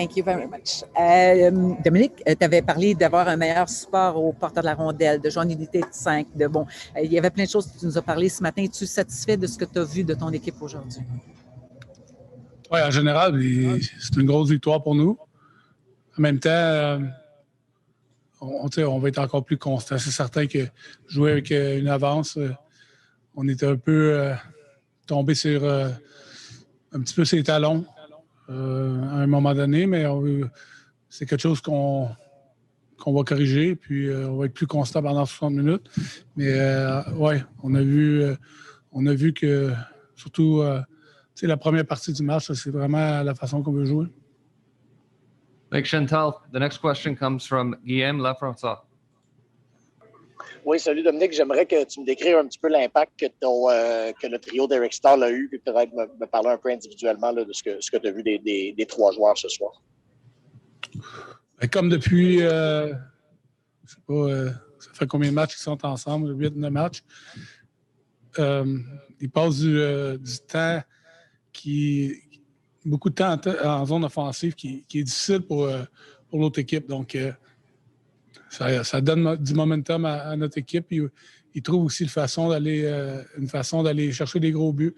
Thank you very much. Dominique, tu avais parlé d'avoir un meilleur support au porteur de la rondelle, de jouer en unité de 5. Il y avait plein de choses que tu nous as parlé ce matin. Es-tu satisfait de ce que tu as vu de ton équipe aujourd'hui? Oui, en général, c'est une grosse victoire pour nous. En même temps, on va être encore plus constant. C'est certain que jouer avec une avance, on était un peu tombé sur un petit peu ses talons à un moment donné, mais c'est quelque chose qu'on va corriger, puis on va être plus constant pendant 60 minutes. Mais oui, on a vu que surtout la première partie du match, c'est vraiment la façon qu'on veut jouer. Thanks, Chantal. The next question comes from Guillaume Lafrançois. Oui, salut Dominique. J'aimerais que tu me décrives un petit peu l'impact que le trio d'Eric Staal a eu, puis peut-être me parler un peu individuellement là, de ce que tu as vu des trois joueurs ce soir. Comme depuis, je sais pas, ça fait combien de matchs qu'ils sont ensemble, 8-9 matchs. Ils passent du temps beaucoup de temps en zone offensive qui est difficile pour l'autre équipe. Donc, ça donne du momentum à notre équipe. Ils trouvent aussi une façon d'aller chercher des gros buts.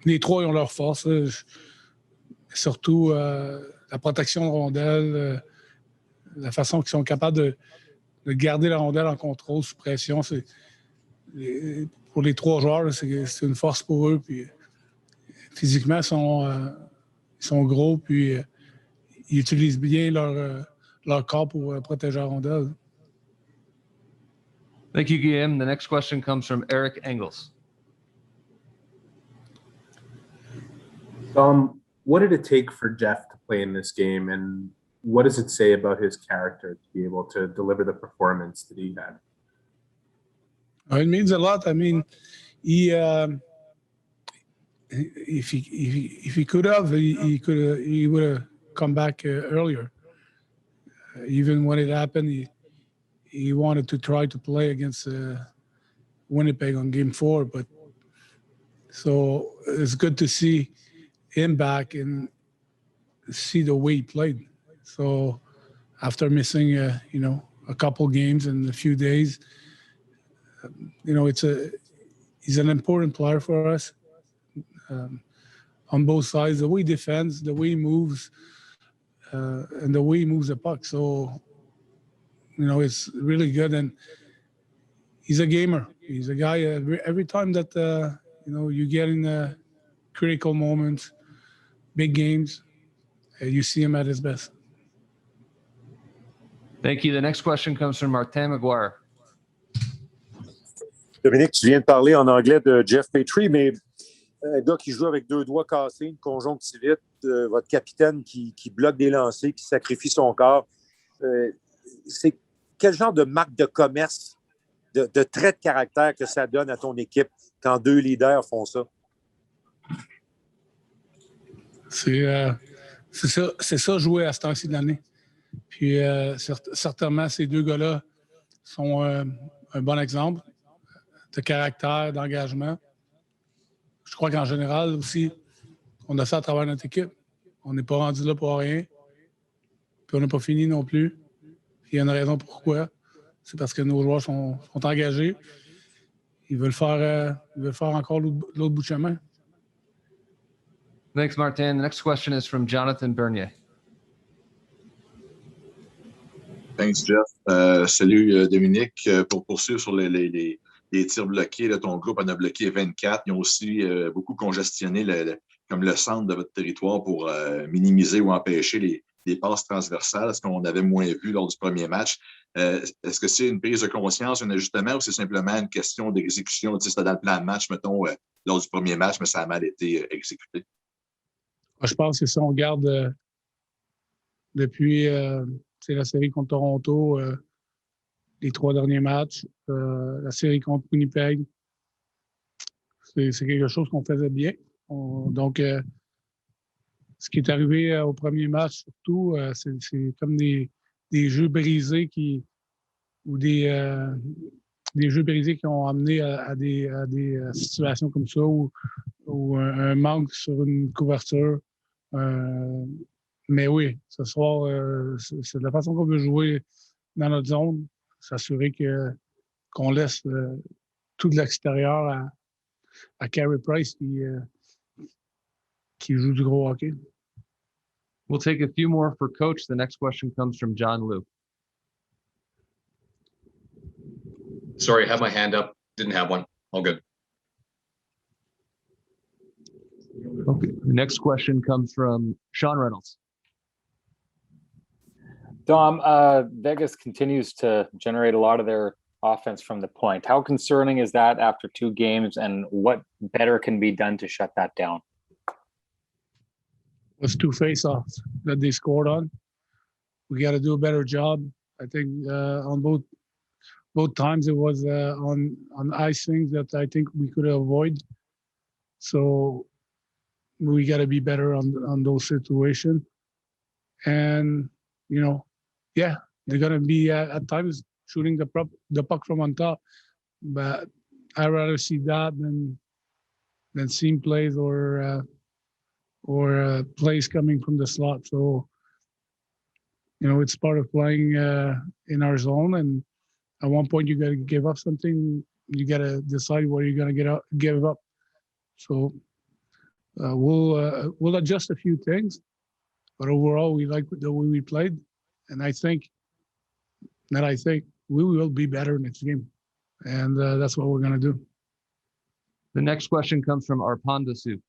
Les trois ont leur force. Surtout la protection de rondelle, la façon qu'ils sont capables de garder la rondelle en contrôle, sous pression. Pour les trois joueurs, c'est une force pour eux. Puis, physiquement, ils sont gros, puis ils utilisent bien leur corps pour protéger la rondelle. Thank you, Guillaume. The next question comes from Eric Engels. What did it take for Jeff to play in this game, and what does it say about his character to be able to deliver the performance that he had? It means a lot. I mean, if he could have, he would have come back earlier. Even when it happened, he wanted to try to play against Winnipeg on Game 4, but so it's good to see him back and see the way he played. So after missing, a couple games in a few days, he's an important player for us on both sides. The way he defends, the way he moves, and the way he moves the puck. So, it's really good. And he's a gamer. He's a guy, every time that, you get in critical moments, big games, you see him at his best. Thank you. The next question comes from Martin McGuire. Dominique, tu viens de parler en anglais de Jeff Petrie, mais un gars qui joue avec deux doigts cassés, une conjonctivite, votre capitaine qui bloque des lancers, qui sacrifie son corps. C'est quel genre de marque de commerce, de trait de caractère que ça donne à ton équipe quand deux leaders font ça? C'est ça jouer à ce temps-ci de l'année. Puis certainement, ces deux gars-là sont un bon exemple de caractère, d'engagement. Je crois qu'en général aussi, on a ça à travers notre équipe. On n'est pas rendu là pour rien. Puis on n'a pas fini non plus. Puis il y a une raison pourquoi. C'est parce que nos joueurs sont engagés. Ils veulent faire encore l'autre bout de chemin. Thanks, Martin. The next question is from Jonathan Bernier. Thanks, Jeff. Salut, Dominique. Pour poursuivre sur les tirs bloqués, là, ton groupe en a bloqué 24. Ils ont aussi beaucoup congestionné comme le centre de votre territoire pour minimiser ou empêcher les passes transversales, ce qu'on avait moins vu lors du premier match. Est-ce que c'est une prise de conscience, un ajustement, ou c'est simplement une question d'exécution? Tu sais, c'était dans le plan de match, mettons, lors du premier match, mais ça a mal été exécuté. Je pense que si on regarde depuis la série contre Toronto, les 3 derniers matchs, la série contre Winnipeg, c'est quelque chose qu'on faisait bien. Donc, ce qui est arrivé au premier match, surtout, c'est comme des jeux brisés ou des des jeux brisés qui ont amené à des situations comme ça ou un manque sur une couverture. Mais oui, ce soir, c'est de la façon qu'on veut jouer dans notre zone, s'assurer qu'on laisse tout de l'extérieur à Carey Price qui joue du gros hockey. We'll take a few more for Coach. The next question comes from John Liu. Sorry, I had my hand up. Didn't have one. All good. Okay. The next question comes from Sean Reynolds. Dom, Vegas continues to generate a lot of their offense from the point. How concerning is that after 2 games, and what better can be done to shut that down? It's 2 face-offs that they scored on. We got to do a better job. I think on both times it was on ice things that I think we could avoid. So we got to be better on those situations. And yeah, they're gonna be at times shooting the puck from on top, but I'd rather see that than seam plays or plays coming from the slot. So it's part of playing in our zone, and at one point you got to give up something. You got to decide what you're gonna give up. So we'll adjust a few things, but overall we like the way we played, and I think we will be better next game, and that's what we're gonna do. The next question comes from Arpan Basu.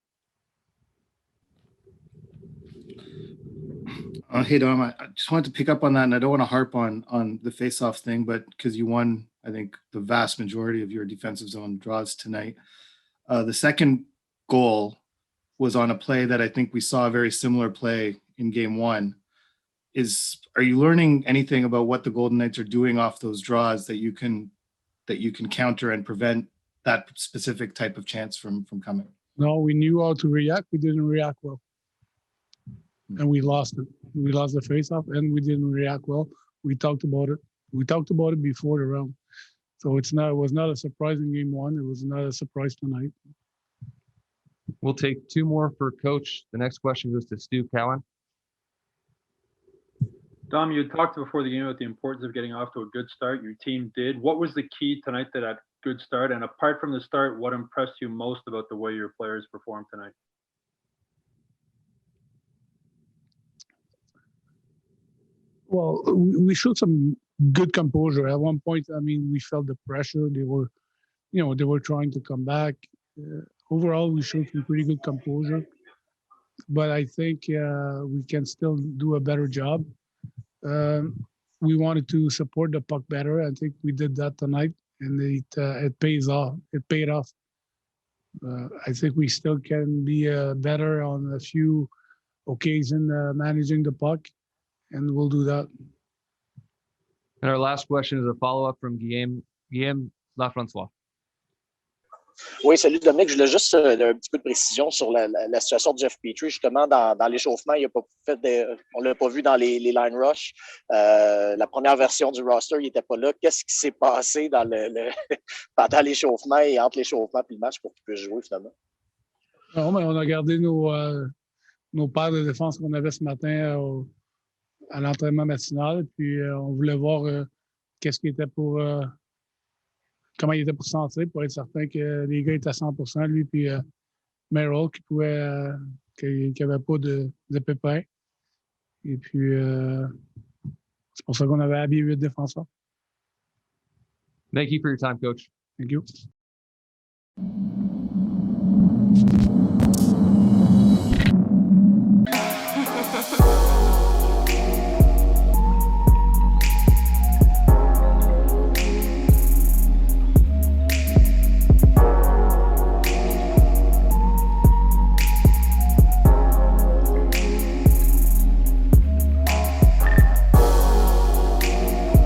Hey, Dom, I just wanted to pick up on that, and I don't want to harp on the face-off thing, but because you won, I think, the vast majority of your defensive zone draws tonight. The second goal was on a play that I think we saw a very similar play in game 1. Are you learning anything about what the Golden Knights are doing off those draws that you can counter and prevent that specific type of chance from coming? No, we knew how to react. We didn't react well, and we lost it. We lost the face-off, and we didn't react well. We talked about it. We talked about it before the round, so it was not a surprise in game 1. It was not a surprise tonight. We'll take 2 more for Coach. The next question goes to Stu Cowan. Dom, you talked before the game about the importance of getting off to a good start. Your team did. What was the key tonight to that good start? And apart from the start, what impressed you most about the way your players performed tonight? Well, we showed some good composure. At one point, we felt the pressure. They were trying to come back. Overall, we showed some pretty good composure. But I think we can still do a better job. We wanted to support the puck better. I think we did that tonight, and it pays off. It paid off. I think we still can be better on a few occasions managing the puck, and we'll do that. And our last question is a follow-up from Guillaume Lafrançois. Oui, salut Dominique. Je voulais juste un petit peu de précision sur la situation de Jeff Petrie. Justement, dans l'échauffement, on ne l'a pas vu dans les line rush. La première version du roster, il n'était pas là. Qu'est-ce qui s'est passé pendant l'échauffement et entre l'échauffement et le match pour qu'il puisse jouer finalement? Non, mais on a gardé nos paires de défense qu'on avait ce matin à l'entraînement matinal. Puis on voulait voir qu'est-ce qui était comment il était pour sentir, pour être certain que les gars étaient à 100%, lui puis Merrill, qu'il n'y avait pas de pépins. Et puis, c'est pour ça qu'on avait habillé 8 défenseurs. Thank you for your time, Coach. Thank you.